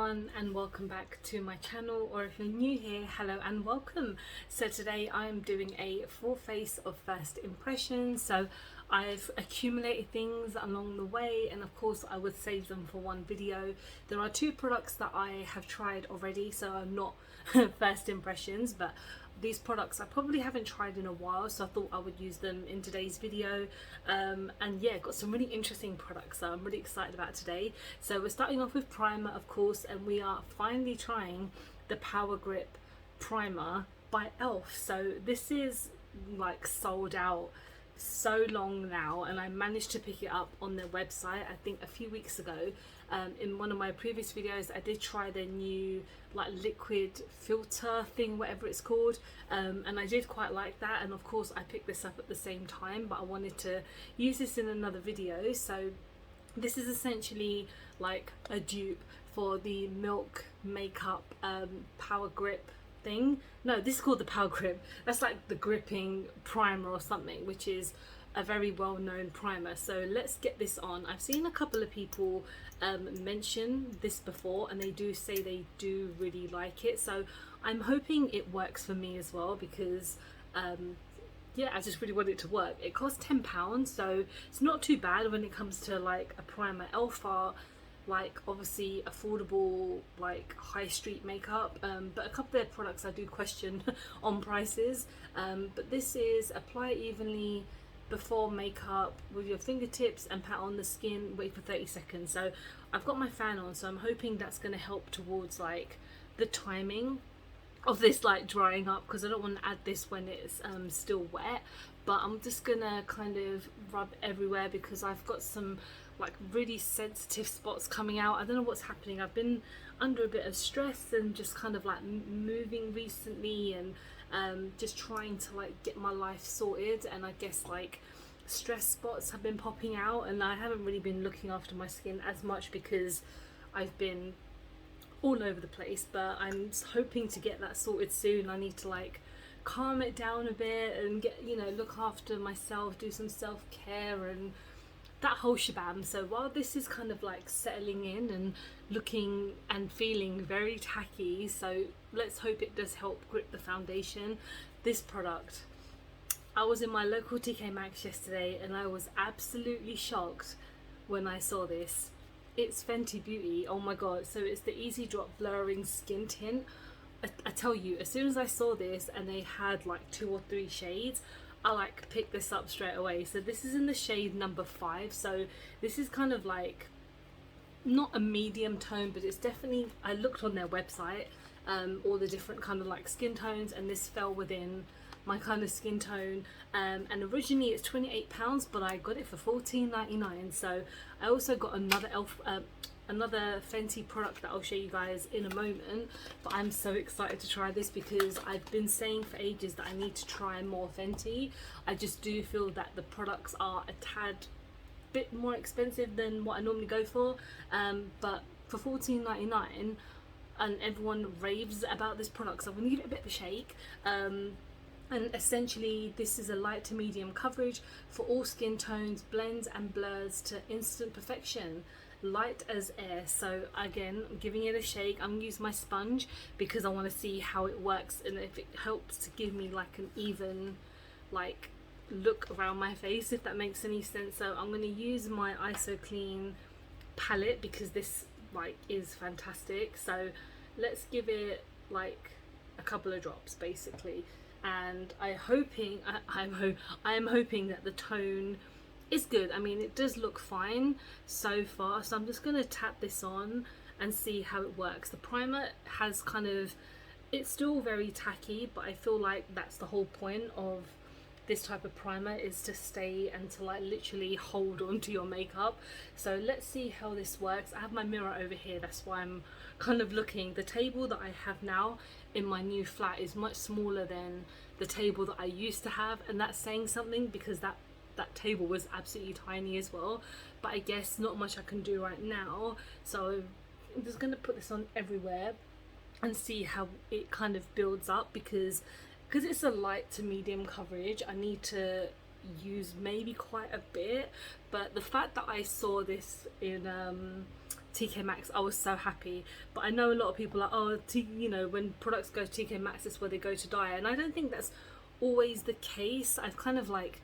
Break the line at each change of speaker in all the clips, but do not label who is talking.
everyone, and welcome back to my channel, or if you're new here, hello and welcome. So today I'm doing a full face of first impressions. So I've accumulated things along the way, and of course I would save them for one video. There are two products that I have tried already, so I'm not first impressions, but these products I probably haven't tried in a while, so I thought I would use them in today's video. And yeah, got some really interesting products that I'm really excited about today. So we're starting off with primer, of course, and we are finally trying the Power Grip Primer by Elf. So this is like sold out so long now, and I managed to pick it up on their website I think a few weeks ago. In one of my previous videos I did try their new like liquid filter thing, whatever it's called, and I did quite like that, and of course I picked this up at the same time, but I wanted to use this in another video. So this is essentially like a dupe for the Milk Makeup Power Grip thing. No, this is called the Power Grip. That's like the gripping primer or something, which is a very well-known primer. So let's get this on. I've seen a couple of people mention this before, and they do say they do really like it, so I'm hoping it works for me as well, because yeah, I just really want it to work. It costs £10, so it's not too bad when it comes to like a primer. Elf are like obviously affordable, like high street makeup, but a couple of their products I do question on prices, but this is apply evenly before makeup with your fingertips and pat on the skin, wait for 30 seconds. So I've got my fan on, so I'm hoping that's going to help towards like the timing of this like drying up, because I don't want to add this when it's still wet. But I'm just gonna kind of rub everywhere because I've got some like really sensitive spots coming out. I don't know what's happening. I've been under a bit of stress and just kind of like moving recently, and just trying to like get my life sorted, and I guess like stress spots have been popping out, and I haven't really been looking after my skin as much because I've been all over the place. But I'm hoping to get that sorted soon. I need to like calm it down a bit and get, you know, look after myself, do some self-care and that whole shabam. So while this is kind of like settling in and looking and feeling very tacky, so let's hope it does help grip the foundation. This product, I was in my local TK Maxx yesterday and I was absolutely shocked when I saw this. It's Fenty Beauty. Oh my god. So it's the Easy Drop Blurring Skin Tint. I tell you, as soon as I saw this and they had like 2 or 3 shades, I like picked this up straight away. So this is in the shade number 5. So this is kind of like not a medium tone, but it's definitely, I looked on their website, all the different kind of like skin tones, and this fell within my kind of skin tone, and originally it's £28, but I got it for $14.99. So I also got another another Fenty product that I'll show you guys in a moment, but I'm so excited to try this because I've been saying for ages that I need to try more Fenty. I just do feel that the products are a tad bit more expensive than what I normally go for, but for $14.99, and everyone raves about this product, so I'm going to give it a bit of a shake. And essentially this is a light to medium coverage for all skin tones, blends and blurs to instant perfection, light as air. So again, I'm giving it a shake. I'm gonna use my sponge because I want to see how it works and if it helps to give me like an even like look around my face, if that makes any sense. So I'm going to use my ISO Clean palette because this like is fantastic. So let's give it like a couple of drops basically, and I am hoping that the tone is good. I mean, it does look fine so far, so I'm just going to tap this on and see how it works. The primer has kind of, it's still very tacky, but I feel like that's the whole point of this type of primer, is to stay and to like literally hold on to your makeup. So let's see how this works. I have my mirror over here, that's why I'm kind of looking. The table that I have now in my new flat is much smaller than the table that I used to have, and that's saying something because that table was absolutely tiny as well. But I guess not much I can do right now, so I'm just going to put this on everywhere and see how it kind of builds up, because it's a light to medium coverage, I need to use maybe quite a bit. But the fact that I saw this in TK Maxx, I was so happy. But I know a lot of people are, oh, you know, when products go to TK Maxx, it's where they go to die. And I don't think that's always the case. I've kind of like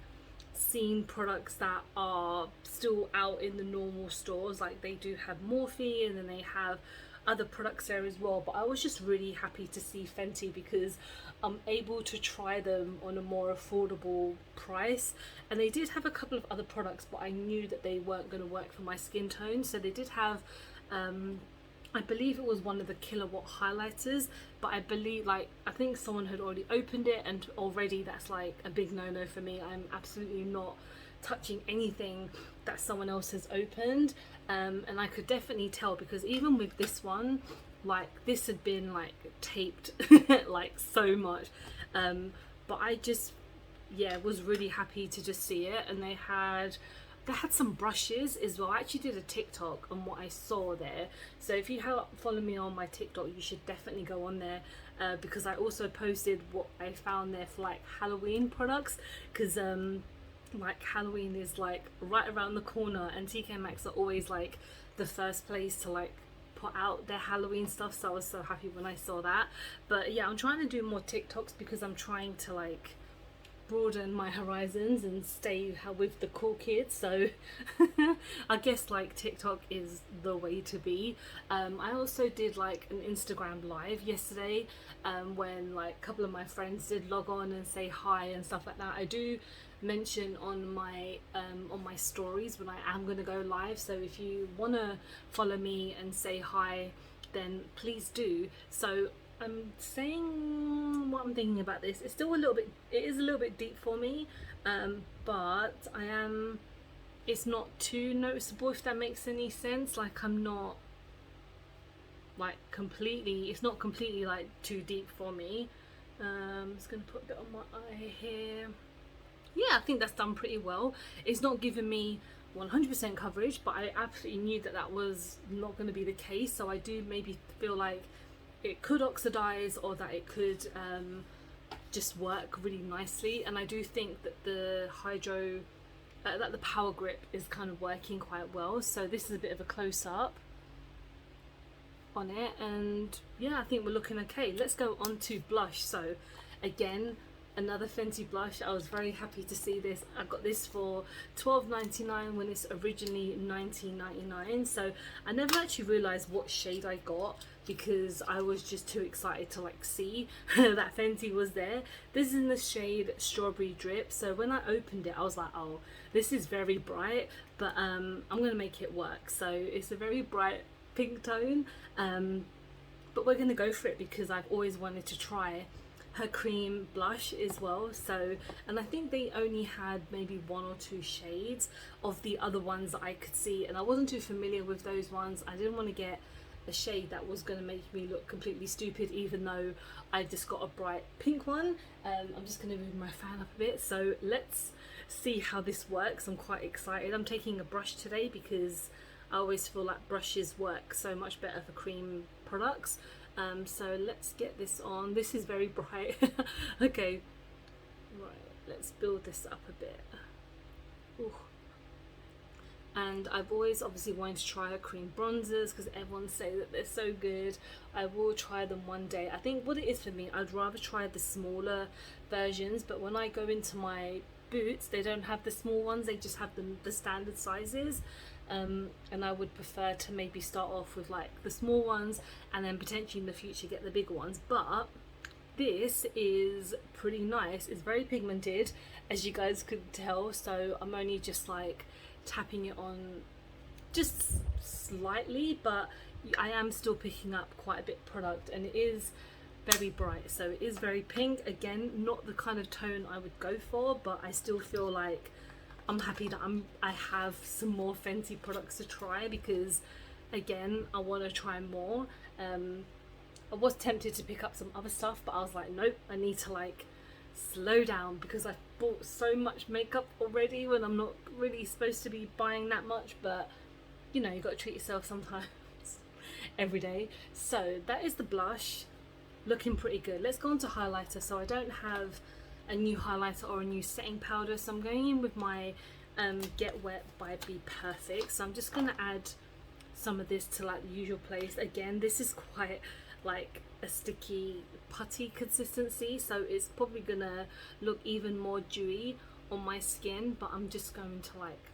seen products that are still out in the normal stores, like they do have Morphe and then they have other products there as well. But I was just really happy to see Fenty because I'm able to try them on a more affordable price. And they did have a couple of other products, but I knew that they weren't going to work for my skin tone. So they did have I believe it was one of the Kilowatt highlighters, but I believe, like, I think someone had already opened it, and already that's like a big no-no for me. I'm absolutely not touching anything that someone else has opened. And I could definitely tell, because even with this one, like, this had been like taped like so much. But I just, yeah, was really happy to just see it. And they had some brushes as well. I actually did a TikTok on what I saw there, so if you follow me on my TikTok, you should definitely go on there, because I also posted what I found there for like Halloween products, because like Halloween is like right around the corner, and TK Maxx are always like the first place to like put out their Halloween stuff, so I was so happy when I saw that. But yeah, I'm trying to do more TikToks because I'm trying to like broaden my horizons and stay with the cool kids. So I guess like TikTok is the way to be. I also did like an Instagram live yesterday, when like a couple of my friends did log on and say hi and stuff like that. I do mention on my stories when I am going to go live, so if you want to follow me and say hi, then please do. So I'm saying what I'm thinking about this. It's still a little bit, it is a little bit deep for me, but it's not too noticeable, if that makes any sense. Like, I'm not like completely, it's not completely like too deep for me. I'm just gonna put a bit on my eye here. Yeah, I think that's done pretty well. It's not giving me 100% coverage, but I absolutely knew that that was not going to be the case. So I do maybe feel like it could oxidize, or that it could just work really nicely. And I do think that the that the power grip is kind of working quite well. So this is a bit of a close-up on it, and yeah, I think we're looking okay. Let's go on to blush. So again, another Fenty blush. I was very happy to see this. I got this for $12.99 when it's originally $19.99. So I never actually realized what shade I got, because I was just too excited to like see that Fenty was there. This is in the shade Strawberry Drip. So when I opened it, I was like, oh, this is very bright, but I'm gonna make it work. So it's a very bright pink tone, but we're gonna go for it because I've always wanted to try her cream blush as well. So, and I think they only had maybe 1 or 2 shades of the other ones that I could see, and I wasn't too familiar with those ones. I didn't want to get a shade that was going to make me look completely stupid, even though I just got a bright pink one. I'm just going to move my fan up a bit, so let's see how this works. I'm quite excited. I'm taking a brush today because I always feel like brushes work so much better for cream products. So let's get this on. This is very bright. Okay, right, let's build this up a bit. Ooh. And I've always obviously wanted to try her cream bronzers because everyone say that they're so good. I will try them one day. I think what it is for me, I'd rather try the smaller versions, but when I go into my Boots, they don't have the small ones, they just have the standard sizes. And I would prefer to maybe start off with like the small ones and then potentially in the future get the bigger ones. But this is pretty nice. It's very pigmented, as you guys could tell, so I'm only just like tapping it on just slightly, but I am still picking up quite a bit of product, and it is very bright, so it is very pink. Again, not the kind of tone I would go for, but I still feel like I'm happy that I have some more Fenty products to try, because again, I want to try more. I was tempted to pick up some other stuff, but I was like, nope, I need to like slow down, because I bought so much makeup already when I'm not really supposed to be buying that much. But you know, you got to treat yourself sometimes every day. So that is the blush, looking pretty good. Let's go on to highlighter. So I don't have a new highlighter or a new setting powder, so I'm going in with my Get Wet by Be Perfect. So I'm just going to add some of this to like the usual place. Again, this is quite like a sticky putty consistency, so it's probably gonna look even more dewy on my skin, but I'm just going to like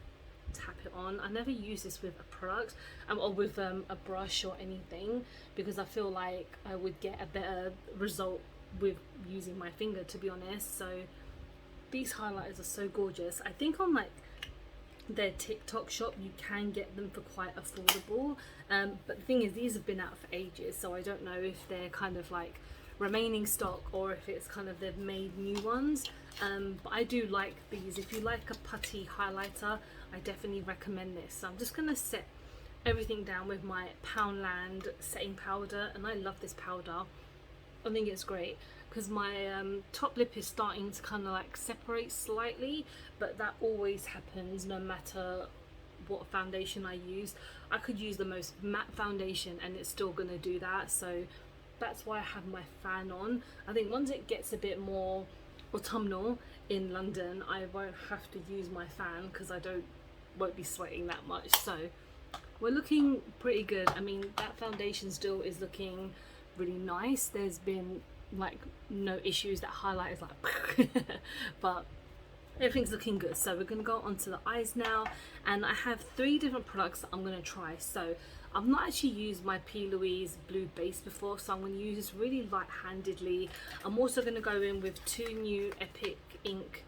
tap it on. I never use this with a product or with a brush or anything, because I feel like I would get a better result with using my finger, to be honest. So these highlighters are so gorgeous. I think on like their TikTok shop you can get them for quite affordable, but the thing is, these have been out for ages, so I don't know if they're kind of like remaining stock or if it's kind of they've made new ones, but I do like these. If you like a putty highlighter, I definitely recommend this. So I'm just gonna set everything down with my Poundland setting powder, and I love this powder. I think it's great because my top lip is starting to kind of like separate slightly, but that always happens no matter what foundation I use. I could use the most matte foundation and it's still gonna do that, so that's why I have my fan on. I think once it gets a bit more autumnal in London, I won't have to use my fan because I won't be sweating that much. So we're looking pretty good. I mean, that foundation still is looking really nice. There's been like no issues. That highlight is like but everything's looking good. So we're going to go on to the eyes now, and I have 3 different products that I'm going to try. So I've not actually used my P. Louise blue base before, so I'm going to use this really light-handedly. I'm also going to go in with 2 new Epic Ink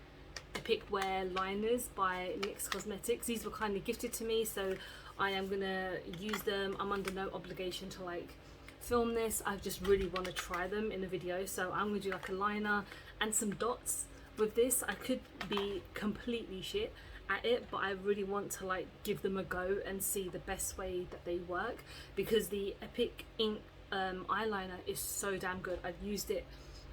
Epic Wear liners by NYX Cosmetics. These were kindly gifted to me, so I am going to use them. I'm under no obligation to like film this. I just really want to try them in a video, so I'm going to do like a liner and some dots with this. I could be completely shit at it, but I really want to like give them a go and see the best way that they work, because the Epic Ink eyeliner is so damn good. I've used it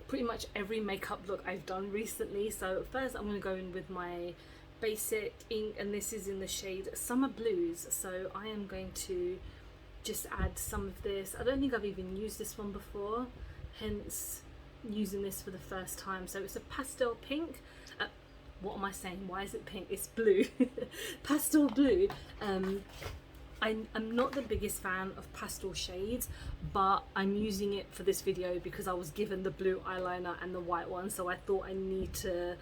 pretty much every makeup look I've done recently. So first I'm going to go in with my basic ink, and this is in the shade Summer Blues. So I am going to just add some of this. I don't think I've even used this one before, hence using this for the first time. So it's a pastel pink. What am I saying? Why is it pink? It's blue. Pastel blue. I'm not the biggest fan of pastel shades, but I'm using it for this video because I was given the blue eyeliner and the white one, so I thought I need to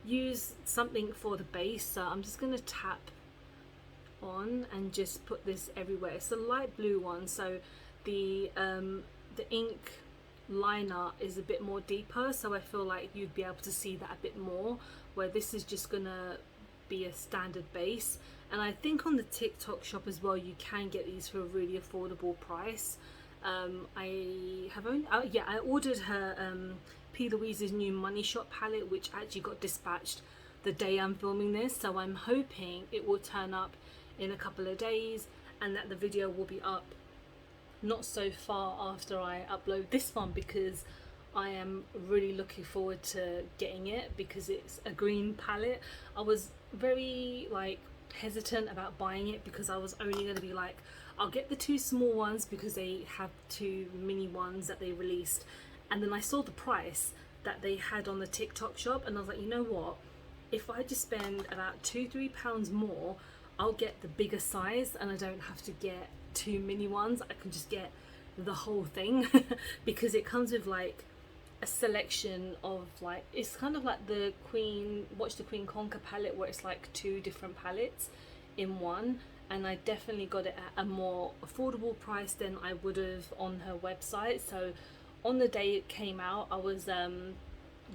use something for the base. So I'm just going to tap on and just put this everywhere. It's a light blue one, so the ink liner is a bit more deeper, so I feel like you'd be able to see that a bit more, where this is just gonna be a standard base. And I think on the TikTok shop as well you can get these for a really affordable price. I ordered her P. Louise's new Money Shop palette, which actually got dispatched the day I'm filming this, so I'm hoping it will turn up in a couple of days and that the video will be up not so far after I upload this one, because I am really looking forward to getting it because it's a green palette. I was very like hesitant about buying it because I was only going to be like, I'll get the 2 small ones because they have 2 mini ones that they released, and then I saw the price that they had on the TikTok shop and I was like, you know what, if I just spend about £2-3 more, I'll get the bigger size and I don't have to get 2 mini ones. I can just get the whole thing because it comes with like a selection of like, it's kind of like the Watch the Queen Conquer palette, where it's like 2 different palettes in one, and I definitely got it at a more affordable price than I would have on her website. So on the day it came out I was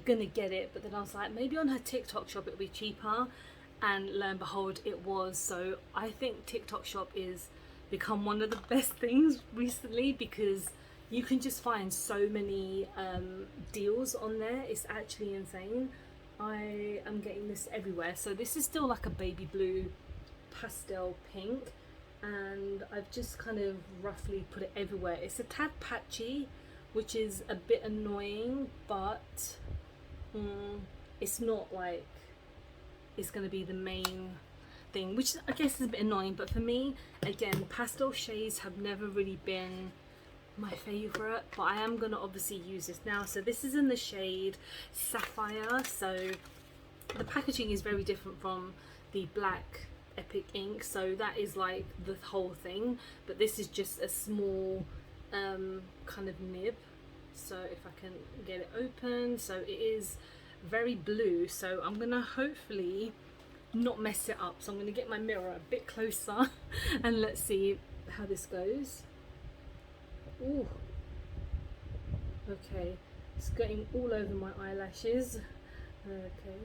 gonna get it, but then I was like, maybe on her TikTok shop it'll be cheaper, and lo and behold it was. So I think TikTok shop is become one of the best things recently because you can just find so many deals on there. It's actually insane. I am getting this everywhere. So this is still like a baby blue pastel pink, and I've just kind of roughly put it everywhere. It's a tad patchy, which is a bit annoying, but it's not like it's going to be the main thing, which I guess is a bit annoying. But for me, again, pastel shades have never really been my favorite, but I am going to obviously use this now. So this is in the shade Sapphire. So the packaging is very different from the black Epic ink, so that is like the whole thing, but this is just a small kind of nib. So if I can get it open, so it is very blue, so I'm gonna hopefully not mess it up. So I'm gonna get my mirror a bit closer and let's see how this goes. Ooh, okay, it's getting all over my eyelashes. Okay,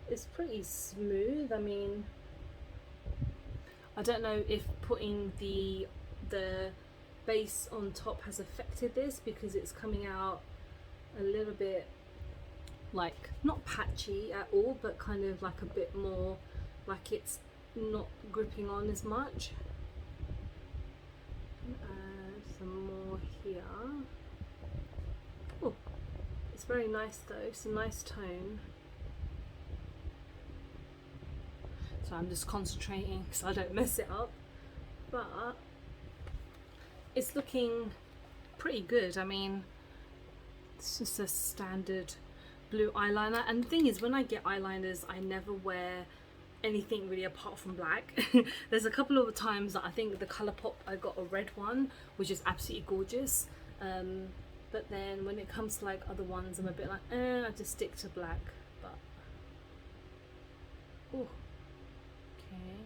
it's pretty smooth. I mean, I don't know if putting the base on top has affected this, because it's coming out a little bit like not patchy at all, but kind of like a bit more like it's not gripping on as much. Add some more here. Oh, it's very nice though, it's a nice tone. So I'm just concentrating so I don't mess it up, but it's looking pretty good. I mean, it's just a standard blue eyeliner, and the thing is, when I get eyeliners I never wear anything really apart from black. There's a couple of times that I think the Colourpop I got a red one, which is absolutely gorgeous, but then when it comes to like other ones I'm a bit like I just stick to black. But oh, okay,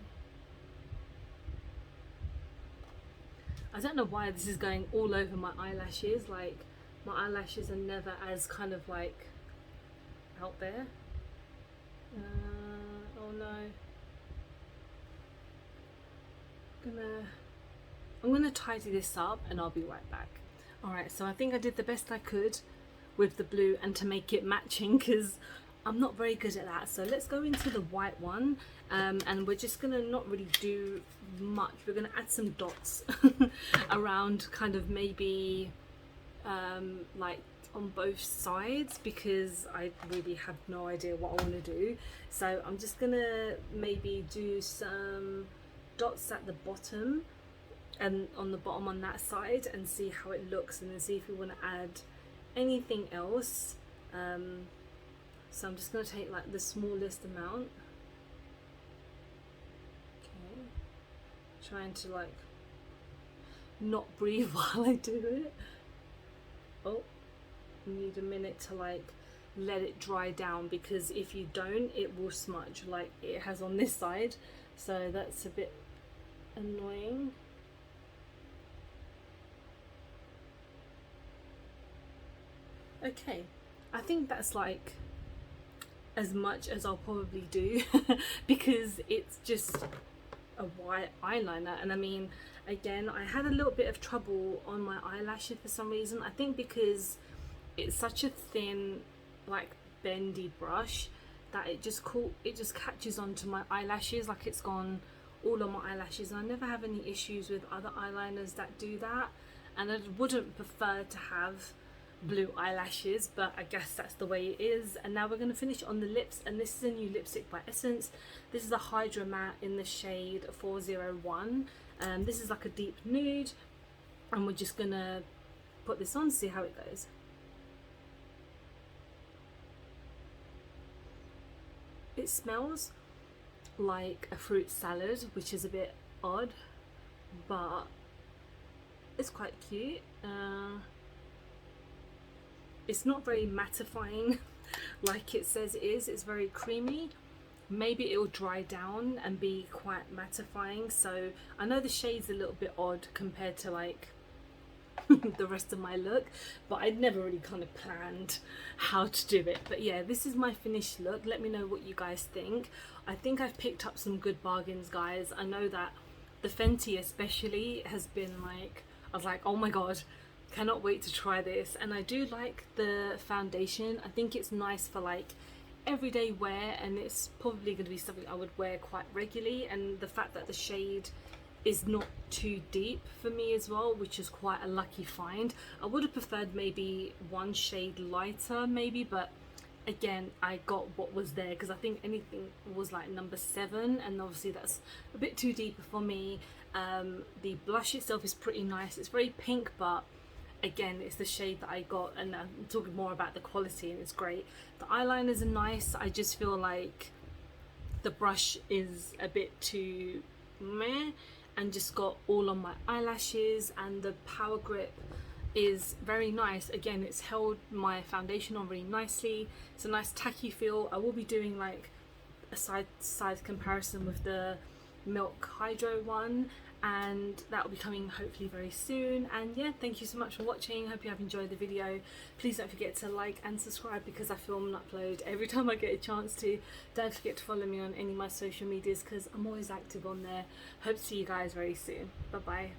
I don't know why this is going all over my eyelashes. Like, my eyelashes are never as kind of like out there. Oh no. I'm gonna tidy this up and I'll be right back. Alright, so I think I did the best I could with the blue and to make it matching, because I'm not very good at that. So let's go into the white one, and we're just gonna not really do much. We're gonna add some dots around, kind of maybe like on both sides, because I really have no idea what I want to do. So I'm just gonna maybe do some dots at the bottom and on the bottom on that side, and see how it looks, and then see if we want to add anything else. So I'm just going to take like the smallest amount. Okay, trying to like not breathe while I do it. Oh, need a minute to like let it dry down, because if you don't, it will smudge like it has on this side, so that's a bit annoying. Okay, I think that's like as much as I'll probably do because it's just a white eyeliner. And I mean, again, I had a little bit of trouble on my eyelashes for some reason. I think because it's such a thin, like bendy brush, that it just catches onto my eyelashes, like it's gone all on my eyelashes. And I never have any issues with other eyeliners that do that, and I wouldn't prefer to have blue eyelashes, but I guess that's the way it is. And now we're going to finish on the lips, and this is a new lipstick by Essence. This is a Hydra Matte in the shade 401. This is like a deep nude, and we're just gonna put this on, see how it goes. It smells like a fruit salad, which is a bit odd, but it's quite cute. It's not very mattifying like it says it is. It's very creamy. Maybe it will dry down and be quite mattifying. So I know the shade's a little bit odd compared to like the rest of my look, but I'd never really kind of planned how to do it. But yeah, this is my finished look. Let me know what you guys think. I think I've picked up some good bargains, guys. I know that the Fenty especially has been like, I was like, oh my god, cannot wait to try this. And I do like the foundation. I think it's nice for like everyday wear, and it's probably going to be something I would wear quite regularly. And the fact that the shade is not too deep for me as well, which is quite a lucky find. I would have preferred maybe one shade lighter maybe, but again, I got what was there, because I think anything was like number 7, and obviously that's a bit too deep for me. The blush itself is pretty nice. It's very pink, but again, it's the shade that I got, and I'm talking more about the quality, and it's great. The eyeliners are nice. I just feel like the brush is a bit too meh and just got all on my eyelashes, and the power grip is very nice. Again, it's held my foundation on really nicely. It's a nice tacky feel. I will be doing like a side comparison with the Milk Hydro one, and that will be coming hopefully very soon. And yeah, thank you so much for watching. Hope you have enjoyed the video. Please don't forget to like and subscribe, because I film and upload every time I get a chance to. Don't forget to follow me on any of my social medias, because I'm always active on there. Hope to see you guys very soon. Bye bye.